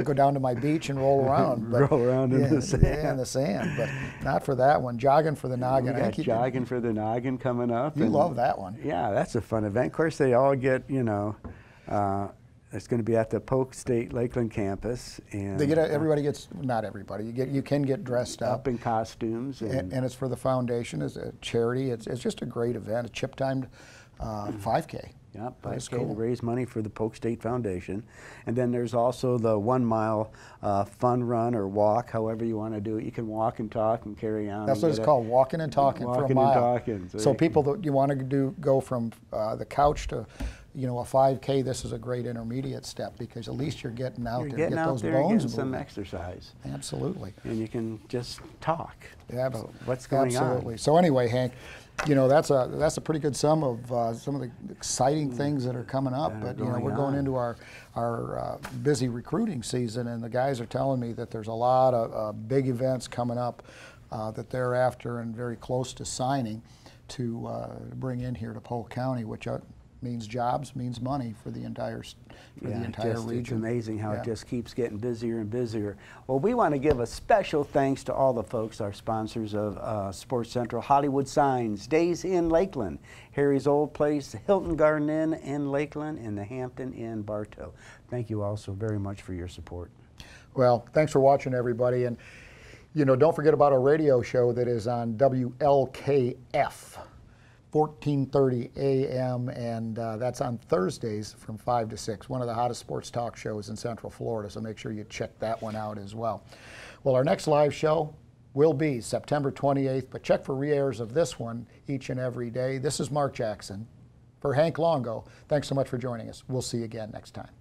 go down to my beach and roll around. But roll around in the sand. Yeah, in the sand, but not for that one. Jogging for the Noggin. We got Jogging for the Noggin coming up. You love that one. Yeah, that's a fun event. Of course, they all get, it's going to be at the Polk State Lakeland campus. And they get everybody gets, not everybody, you can get dressed up. in costumes. And it's for the foundation, it's a charity. It's just a great event, a chip-timed 5K. Yep, 5K to raise money for the Polk State Foundation. And then there's also the 1 mile fun run or walk, however you want to do it. You can walk and talk and carry on. That's what it's called, walking and talking for a mile. Walking and talking. So people that you want to go from the couch to, a 5K, this is a great intermediate step because at least you're getting out there, getting get out those there bones and getting moving. some exercise. Absolutely. And you can just talk. Yeah, about what's going on. Absolutely. So anyway, Hank, that's a pretty good sum of some of the exciting things that are coming up. But we're going into our busy recruiting season, and the guys are telling me that there's a lot of big events coming up that they're after and very close to signing to bring in here to Polk County, which means jobs, means money for the entire region. It's amazing how it just keeps getting busier and busier. Well, we want to give a special thanks to all the folks, our sponsors of Sports Central, Hollywood Signs, Days in Lakeland, Harry's Old Place, Hilton Garden Inn in Lakeland, and the Hampton Inn Bartow. Thank you all so very much for your support. Well, thanks for watching, everybody. And, don't forget about our radio show that is on WLKF. 14:30 a.m. and that's on Thursdays from 5 to 6, one of the hottest sports talk shows in Central Florida, so make sure you check that one out as well. Well, our next live show will be September 28th, but check for re-airs of this one each and every day. This is Mark Jackson for Hank Longo. Thanks so much for joining us. We'll see you again next time.